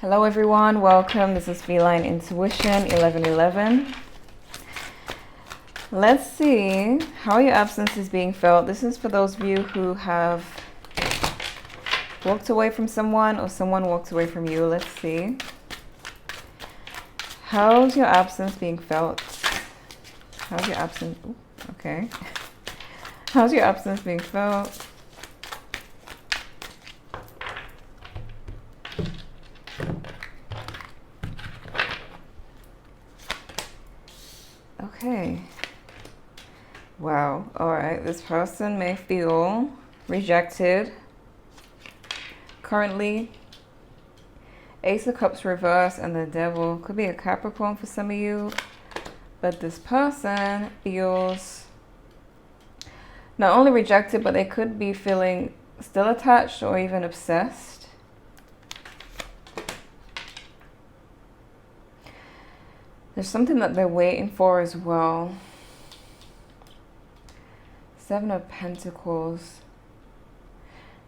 Hello everyone, welcome. This is Feline Intuition 1111. Let's see how your absence is being felt. This is for those of you who have walked away from someone or someone walked away from you. Let's see. How's your absence being felt? How's your absence? Ooh, okay. How's your absence being felt? Okay. Wow. All right. This person may feel rejected. Currently, Ace of Cups reverse and the Devil. Could be a Capricorn for some of you. But this person feels not only rejected, but they could be feeling still attached or even obsessed. There's something that they're waiting for as well. Seven of Pentacles.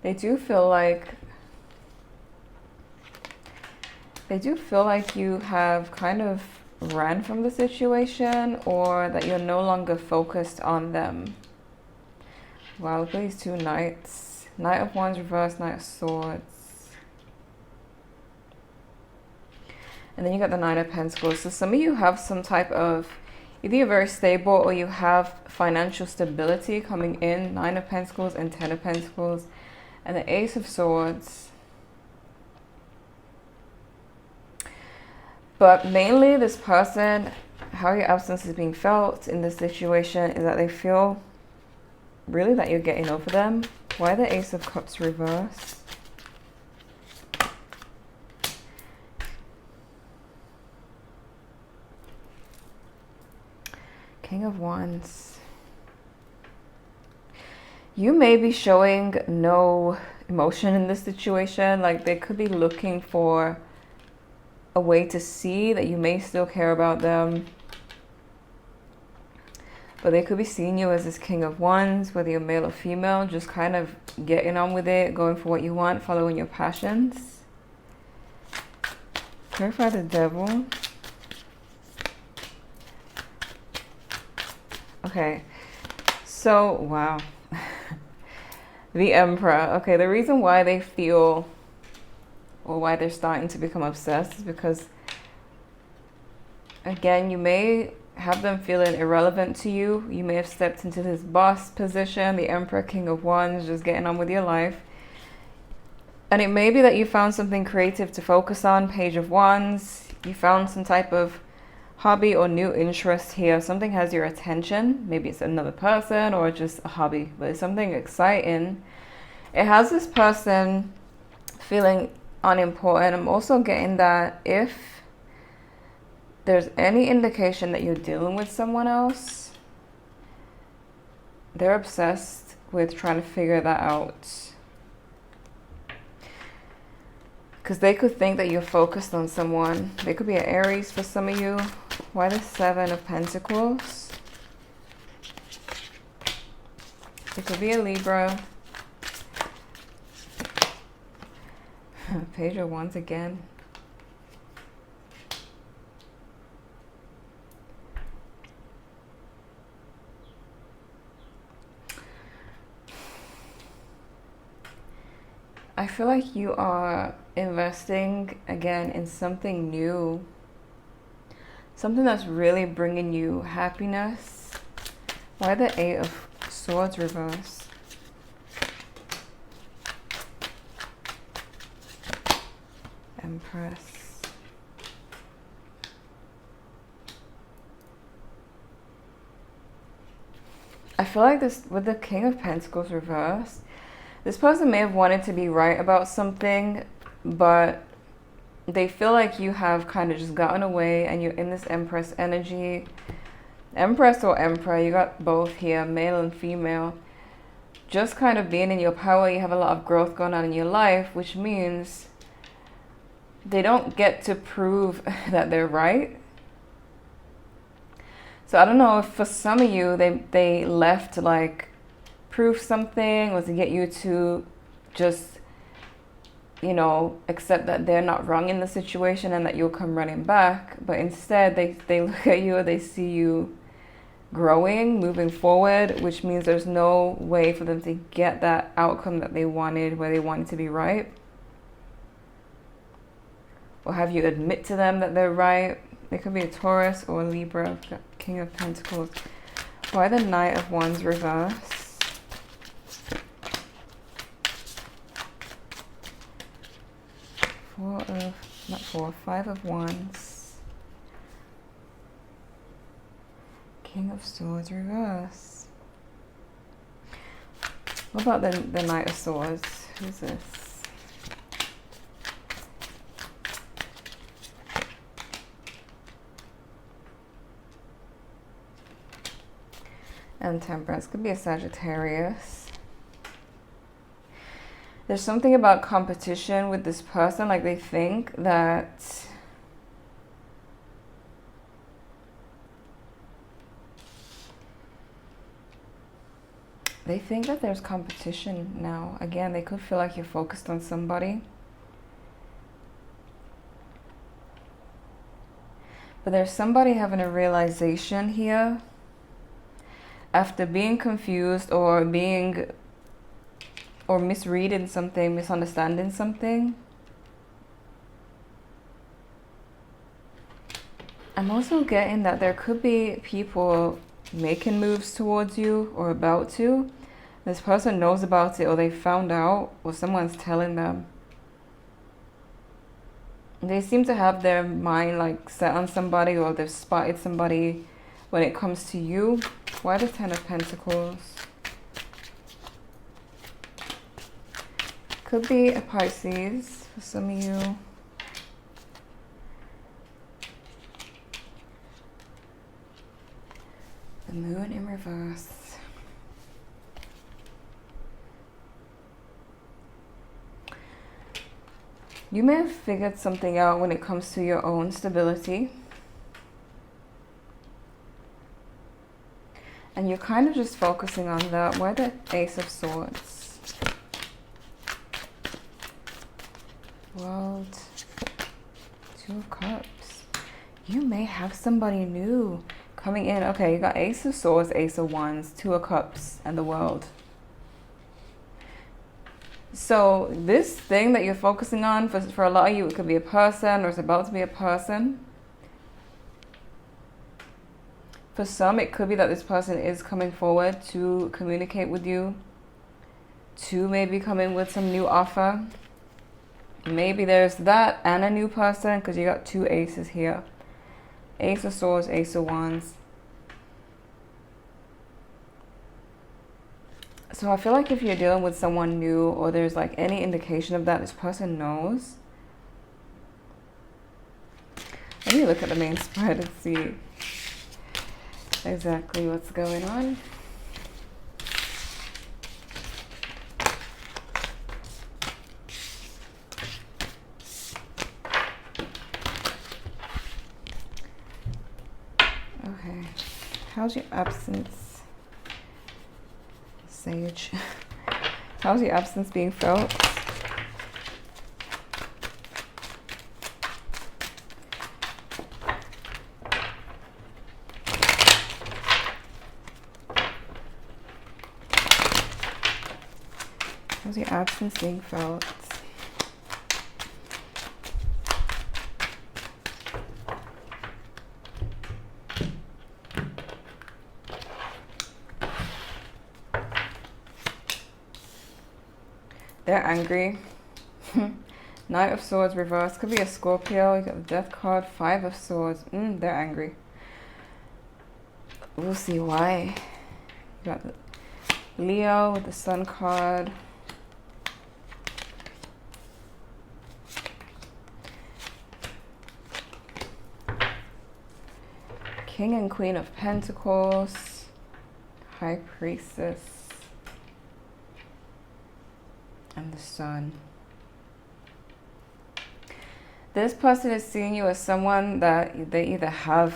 They do feel like you have kind of ran from the situation, or that you're no longer focused on them. Wow, look at these two knights. Knight of Wands reverse, Knight of Swords. And then you got the Nine of Pentacles. So some of you have some type of, either you're very stable or you have financial stability coming in. Nine of Pentacles and Ten of Pentacles. And the Ace of Swords. But mainly this person, how your absence is being felt in this situation is that they feel really that you're getting over them. Why the Ace of Cups reverse? King of Wands. You may be showing no emotion in this situation. Like they could be looking for a way to see that you may still care about them. But they could be seeing you as this King of Wands, whether you're male or female, just kind of getting on with it, going for what you want, following your passions. Clarify the Devil. Okay, so, wow. The Emperor. Okay, the reason why they feel, or why they're starting to become obsessed is because, again, you may have them feeling irrelevant to you. You may have stepped into this boss position, the Emperor, King of Wands, just getting on with your life. And it may be that you found something creative to focus on, Page of Wands. You found some type of hobby or new interest here. Something has your attention. Maybe it's another person or just a hobby, but it's something exciting. It has this person feeling unimportant. I'm also getting that if there's any indication that you're dealing with someone else, they're obsessed with trying to figure that out. Because they could think that you're focused on someone. They could be an Aries for some of you. Why the Seven of Pentacles? It could be a Libra. Page of Wands again. I feel like you are investing again in something new. Something that's really bringing you happiness. Why the Eight of Swords reverse? Empress. I feel like this, with the King of Pentacles reversed, this person may have wanted to be right about something, but they feel like you have kind of just gotten away and you're in this Empress energy. Empress or Emperor, you got both here, male and female. Just kind of being in your power. You have a lot of growth going on in your life, which means they don't get to prove that they're right. So I don't know if for some of you, they left like prove something, was to get you to just you know, accept that they're not wrong in the situation and that you'll come running back. But instead, they look at you, they see you growing, moving forward, which means there's no way for them to get that outcome that they wanted, where they wanted to be right. Or have you admit to them that they're right. It could be a Taurus or a Libra, King of Pentacles. Why the Knight of Wands reverse? Five of Wands. King of Swords reverse. What about the Knight of Swords? Who's this? And Temperance. Could be a Sagittarius. There's something about competition with this person. Like they think that there's competition now. Again, they could feel like you're focused on somebody. But there's somebody having a realization here after being confused or misreading something, misunderstanding something. I'm also getting that there could be people making moves towards you or about to. This person knows about it, or they found out, or someone's telling them. They seem to have their mind like set on somebody, or they've spotted somebody when it comes to you. Why the Ten of Pentacles? Could be a Pisces for some of you. The Moon in reverse. You may have figured something out when it comes to your own stability. And you're kind of just focusing on that. Why the Ace of Swords? World. Two of Cups. You may have somebody new coming in. Okay, you got Ace of Swords, Ace of Wands, Two of Cups, and the World. So this thing that you're focusing on, for a lot of you, it could be a person, or it's about to be a person. For some, it could be that this person is coming forward to communicate with you, to maybe come in with some new offer. Maybe there's that and a new person, because you got two aces here. Ace of Swords, Ace of Wands. So I feel like if you're dealing with someone new, or there's like any indication of that, this person knows. Let me look at the main spread and see exactly what's going on. Okay, how's your absence? Sage. How's your absence being felt? How's your absence being felt? They're angry. Knight of Swords reverse. Could be a Scorpio. You got the Death card. Five of Swords. They're angry. We'll see why. You got the Leo with the Sun card. King and Queen of Pentacles. High Priestess. And the Sun. This person is seeing you as someone that they either have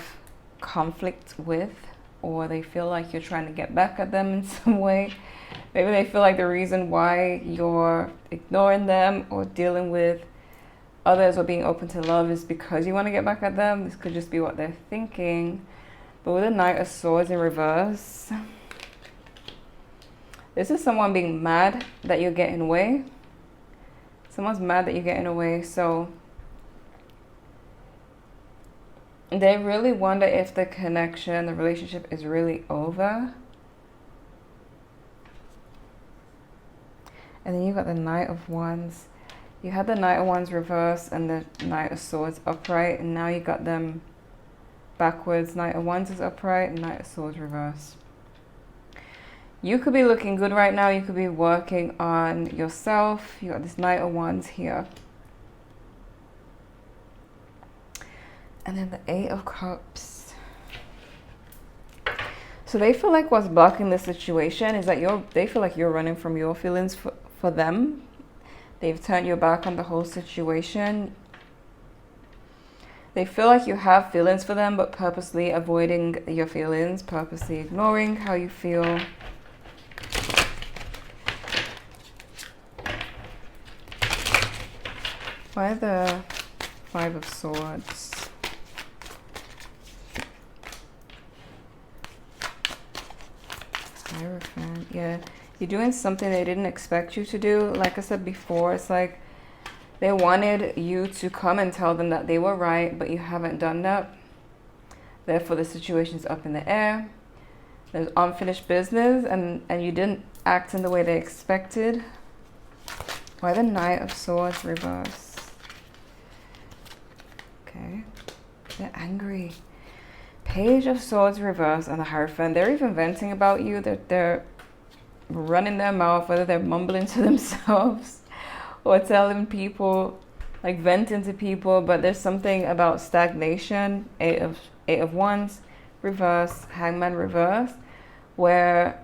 conflict with, or they feel like you're trying to get back at them in some way. Maybe they feel like the reason why you're ignoring them or dealing with others or being open to love is because you want to get back at them. This could just be what they're thinking. But with the Knight of Swords in reverse, this is someone being mad that you're getting away. Someone's mad that you're getting away. So they really wonder if the connection, the relationship is really over. And then you got the Knight of Wands. You had the Knight of Wands reverse and the Knight of Swords upright. And now you got them backwards. Knight of Wands is upright and Knight of Swords reverse. You could be looking good right now. You could be working on yourself. You got this Knight of Wands here. And then the Eight of Cups. So they feel like what's blocking this situation is that they feel like you're running from your feelings for them. They've turned your back on the whole situation. They feel like you have feelings for them, but purposely avoiding your feelings, purposely ignoring how you feel. Why the Five of Swords? Hierophant, yeah. You're doing something they didn't expect you to do. Like I said before, it's like they wanted you to come and tell them that they were right, but you haven't done that. Therefore, the situation's up in the air. There's unfinished business, and you didn't act in the way they expected. Why the Knight of Swords reverse? Okay, they're angry. Page of Swords reverse and the Hierophant. They're even venting about you. They're running their mouth, whether they're mumbling to themselves or telling people, like venting to people. But there's something about stagnation. Eight of Wands reverse, Hangman reverse, where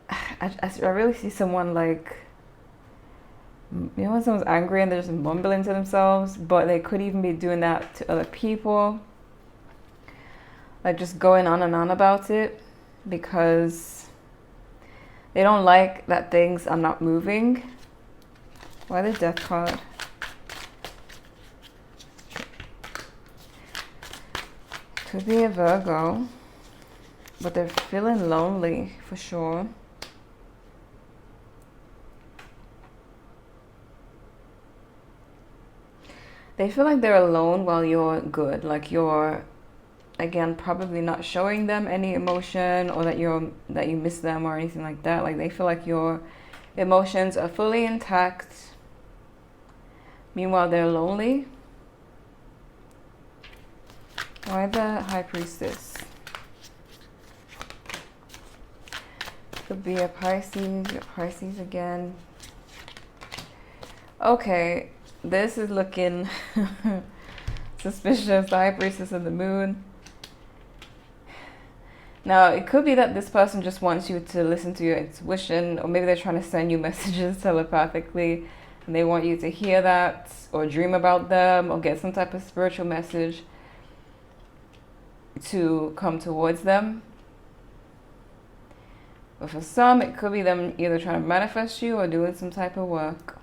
I really see someone like, you know, when someone's angry and they're just mumbling to themselves, but they could even be doing that to other people. Like just going on and on about it because they don't like that things are not moving. Why the Death card? Could be a Virgo, but they're feeling lonely for sure. They feel like they're alone while you're good. Like you're, again, probably not showing them any emotion, or that you miss them or anything like that. Like they feel like your emotions are fully intact. Meanwhile, they're lonely. Why the High Priestess? Could be a Pisces. Pisces again. Okay, this is looking suspicious. The High Priestess and the Moon. Now, it could be that this person just wants you to listen to your intuition, or maybe they're trying to send you messages telepathically, and they want you to hear that, or dream about them, or get some type of spiritual message to come towards them. But for some, it could be them either trying to manifest you or doing some type of work.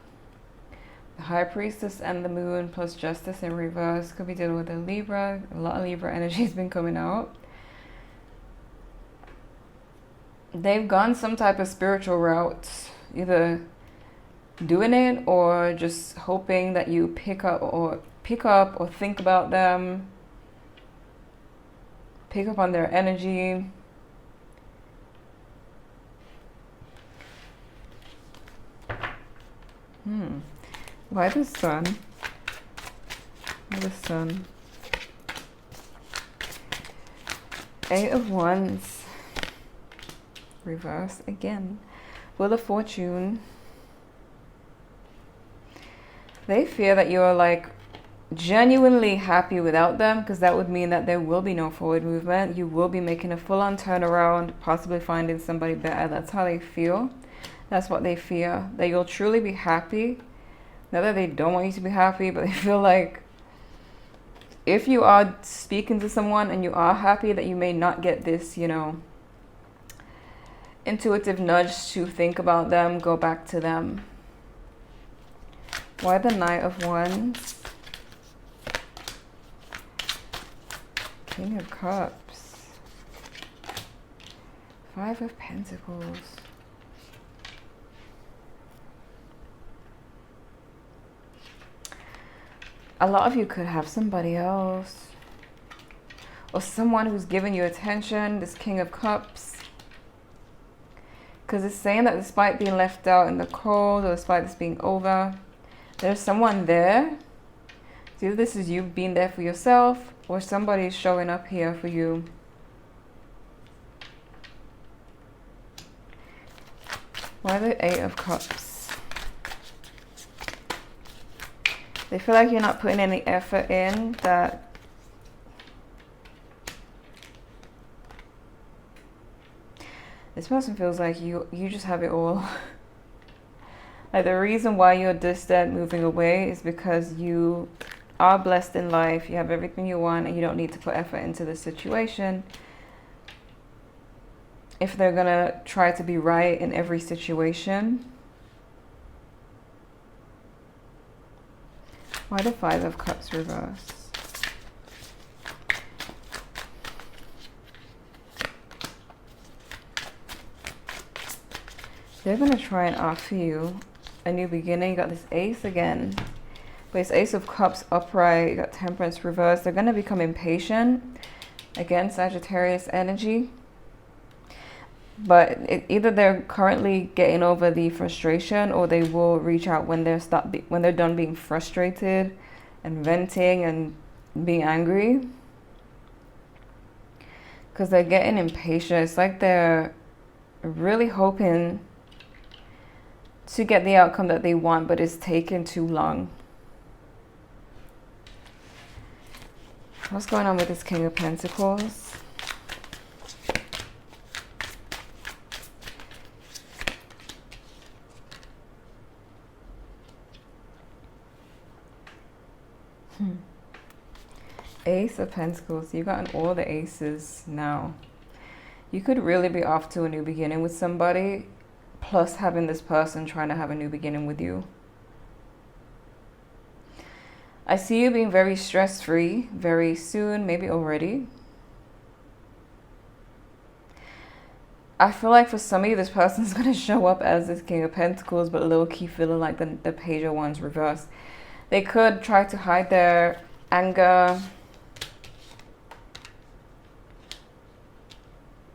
The High Priestess and the Moon plus Justice in reverse could be dealing with a Libra. A lot of Libra energy has been coming out. They've gone some type of spiritual route, either doing it or just hoping that you pick up or think about them, pick up on their energy. Why the Sun? Why the Sun? Eight of Wands. Reverse again. Wheel of Fortune. They fear that you're like genuinely happy without them, because that would mean that there will be no forward movement. You will be making a full-on turnaround, possibly finding somebody better. That's how they feel. That's what they fear. That you'll truly be happy. Not that they don't want you to be happy, but they feel like if you are speaking to someone and you are happy, that you may not get this, you know, intuitive nudge to think about them, go back to them. Why the Knight of Wands? King of Cups. Five of Pentacles. A lot of you could have somebody else. Or someone who's giving you attention, this King of Cups. Because it's saying that despite being left out in the cold, or despite this being over, there's someone there. So either this is you being there for yourself, or somebody's showing up here for you. Why the Eight of Cups? They feel like you're not putting any effort in, that this person feels like you just have it all. Like the reason why you're distant, moving away, is because you are blessed in life. You have everything you want and you don't need to put effort into the situation. If they're gonna try to be right in every situation. Why the Five of Cups reverse? They're going to try and offer you a new beginning. You got this Ace again. But it's Ace of Cups upright. You got Temperance reversed. They're going to become impatient. Again, Sagittarius energy. But either they're currently getting over the frustration, or they will reach out when they're done being frustrated and venting and being angry. Because they're getting impatient. It's like they're really hoping to get the outcome that they want, but it's taken too long. What's going on with this King of Pentacles? Ace of Pentacles. You got all the aces now. You could really be off to a new beginning with somebody, plus having this person trying to have a new beginning with you. I see you being very stress-free very soon, maybe already. I feel like for some of you, this person's going to show up as this King of Pentacles, but low-key feeling like the Page of Wands reversed. They could try to hide their anger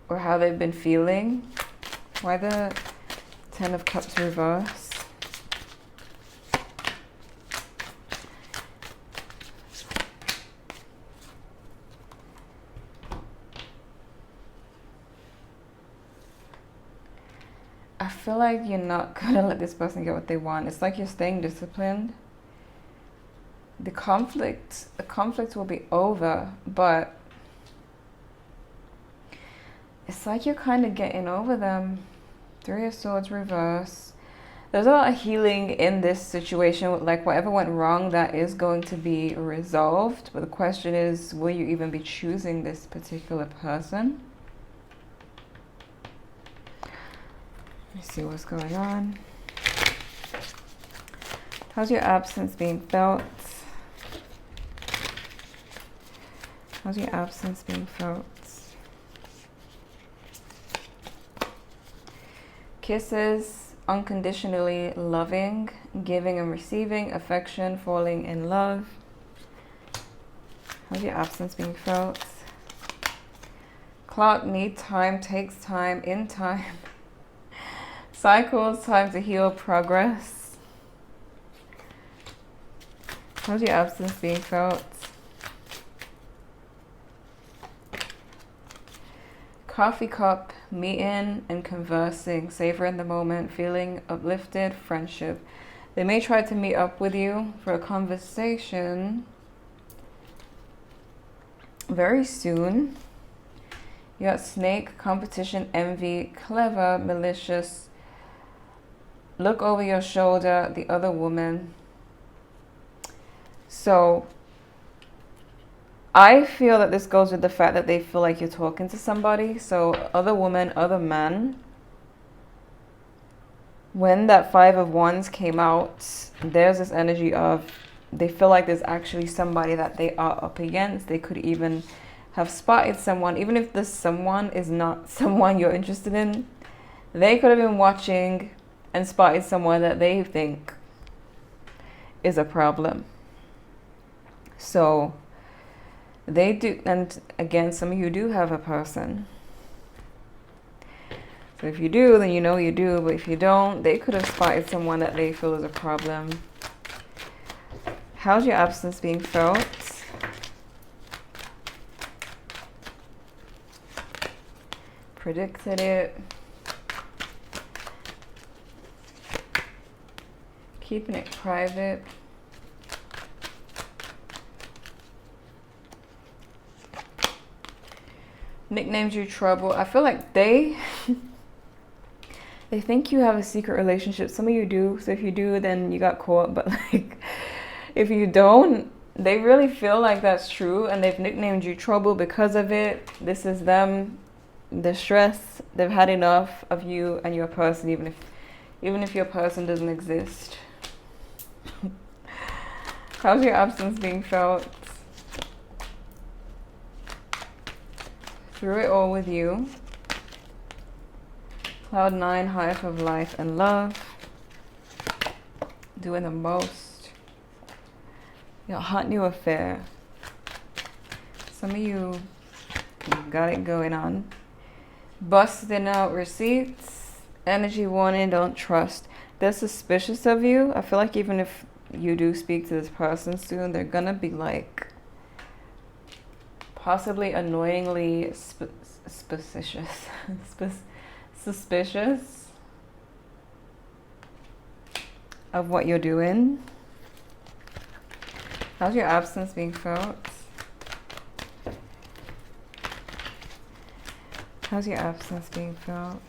or how they've been feeling. Why the Ten of Cups reverse? I feel like you're not gonna let this person get what they want. It's like you're staying disciplined. The conflict will be over, but it's like you're kind of getting over them. Three of Swords reverse. There's a lot of healing in this situation. Like whatever went wrong, that is going to be resolved. But the question is, will you even be choosing this particular person? Let me see what's going on. How's your absence being felt? How's your absence being felt? Kisses, unconditionally loving, giving and receiving, affection, falling in love. How's your absence being felt? Clock, need time, takes time, in time. Cycles, time to heal, progress. How's your absence being felt? Coffee cup, meeting and conversing, savoring the moment, feeling uplifted, friendship. They may try to meet up with you for a conversation very soon. You got snake, competition, envy, clever, malicious, look over your shoulder, the other woman. So I feel that this goes with the fact that they feel like you're talking to somebody. So other woman, other man. When that Five of Wands came out, there's this energy of they feel like there's actually somebody that they are up against. They could even have spotted someone, even if this someone is not someone you're interested in. They could have been watching and spotted someone that they think is a problem. So they do, and again, some of you do have a person. So if you do, then you know you do, but if you don't, they could have spotted someone that they feel is a problem. How's your absence being felt? Predicted it. Keeping it private. Nicknames you trouble. I feel like they think you have a secret relationship. Some of you do. So if you do, then you got caught. But like, if you don't, they really feel like that's true, and they've nicknamed you trouble because of it. This is them, the stress. They've had enough of you and your person, even if your person doesn't exist. How's your absence being felt? Through it all with you. Cloud 9, hive of life and love. Doing the most. Your hot new affair. Some of you got it going on. Busting out receipts. Energy warning, don't trust. They're suspicious of you. I feel like even if you do speak to this person soon, they're gonna be like possibly annoyingly suspicious of what you're doing. How's your absence being felt? How's your absence being felt?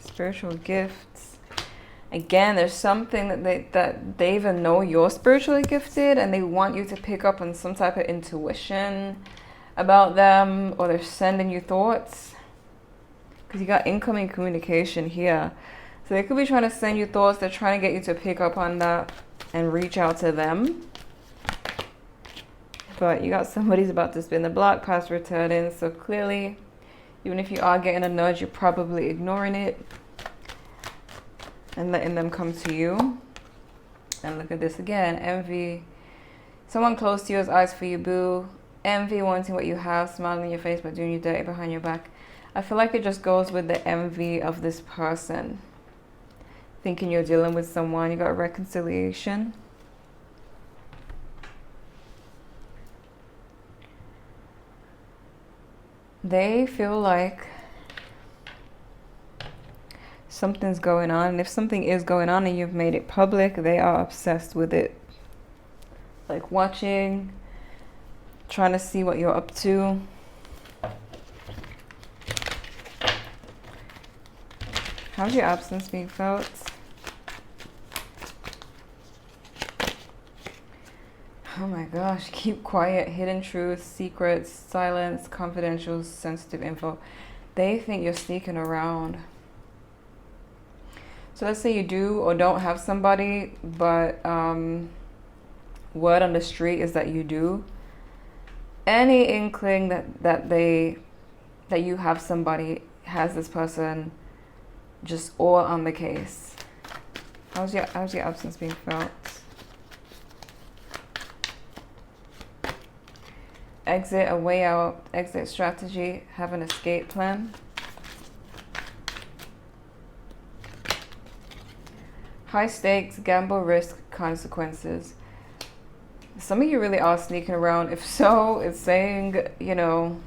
Spiritual gifts. Again, there's something that they even know you're spiritually gifted, and they want you to pick up on some type of intuition about them, or they're sending you thoughts. Because you got incoming communication here. So they could be trying to send you thoughts. They're trying to get you to pick up on that and reach out to them. But you got somebody's about to spin the block, past returning. So clearly, even if you are getting a nudge, you're probably ignoring it and letting them come to you. And look at this again. Envy. Someone close to you has eyes for you, boo. Envy, wanting what you have, smiling in your face but doing you dirty behind your back. I feel like it just goes with the envy of this person. Thinking you're dealing with someone. You got reconciliation. They feel like something's going on. And if something is going on and you've made it public, they are obsessed with it. Like watching, trying to see what you're up to. How's your absence being felt? Oh my gosh, keep quiet, hidden truths, secrets, silence, confidential, sensitive info. They think you're sneaking around. So let's say you do or don't have somebody, but word on the street is that you do. Any inkling that you have somebody, has this person just all on the case. How's your absence being felt? Exit, a way out, exit strategy, have an escape plan. High stakes, gamble, risk, consequences. Some of you really are sneaking around. If so, it's saying, you know,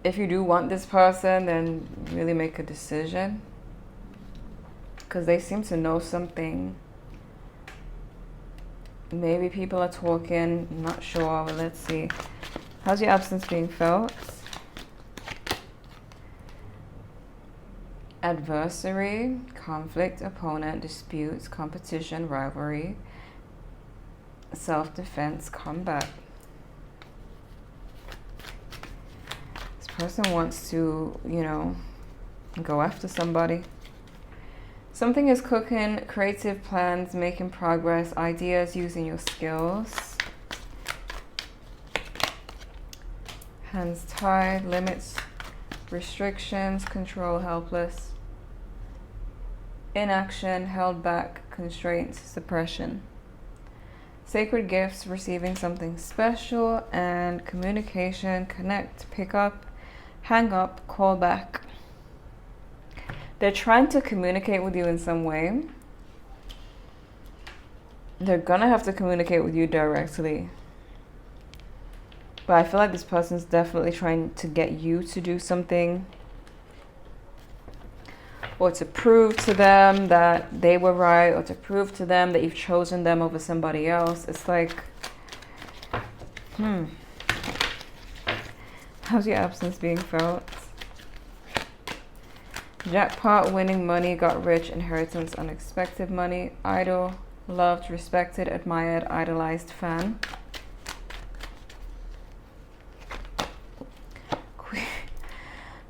if you do want this person, then really make a decision. Because they seem to know something. Maybe people are talking, I'm not sure, but let's see. How's your absence being felt? Adversary, conflict, opponent, disputes, competition, rivalry, self-defense, combat. This person wants to, you know, Go after somebody. Something is cooking, creative plans, making progress, ideas, using your skills. Hands tied, limits, restrictions, control, helpless. Inaction, held back, constraints, suppression. Sacred gifts, receiving something special, and communication, connect, pick up, hang up, call back. They're trying to communicate with you in some way. They're gonna have to communicate with you directly. But I feel like this person's definitely trying to get you to do something, or to prove to them that they were right, or to prove to them that you've chosen them over somebody else. It's like, how's your absence being felt? Jackpot, winning money, got rich, inheritance, unexpected money, idol, loved, respected, admired, idolized, fan.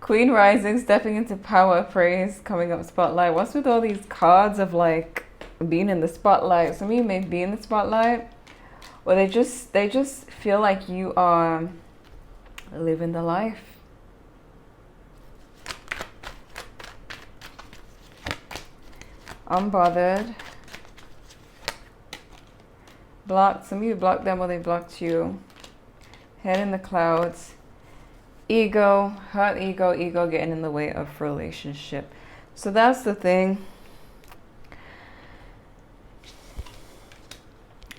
Queen rising, stepping into power, praise, coming up spotlight. What's with all these cards of like being in the spotlight? Some of you may be in the spotlight, or they just feel like you are living the life. Unbothered. Blocked. Some of you blocked them or they blocked you. Head in the clouds. Ego. Hurt ego. Ego getting in the way of relationship. So that's the thing.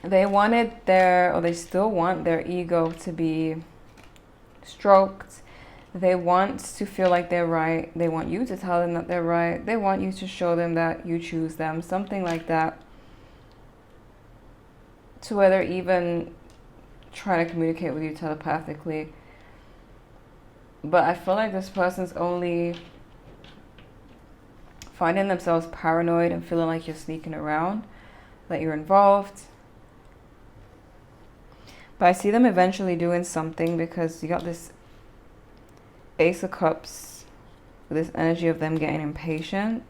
They wanted or they still want their ego to be stroked. They want to feel like they're right. They want you to tell them that they're right. They want you to show them that you choose them. Something like that. To where they're even trying to communicate with you telepathically. But I feel like this person's only finding themselves paranoid and feeling like you're sneaking around, that you're involved. But I see them eventually doing something, because you got this Ace of Cups, with this energy of them getting impatient.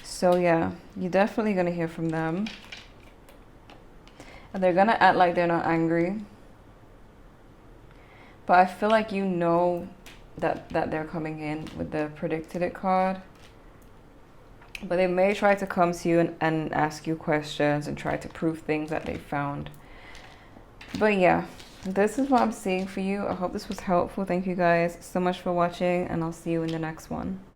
So yeah, you're definitely going to hear from them. And they're going to act like they're not angry. But I feel like you know that they're coming in with the predicted it card. But they may try to come to you and ask you questions and try to prove things that they found. But yeah, this is what I'm seeing for you. I hope this was helpful. Thank you guys so much for watching, and I'll see you in the next one.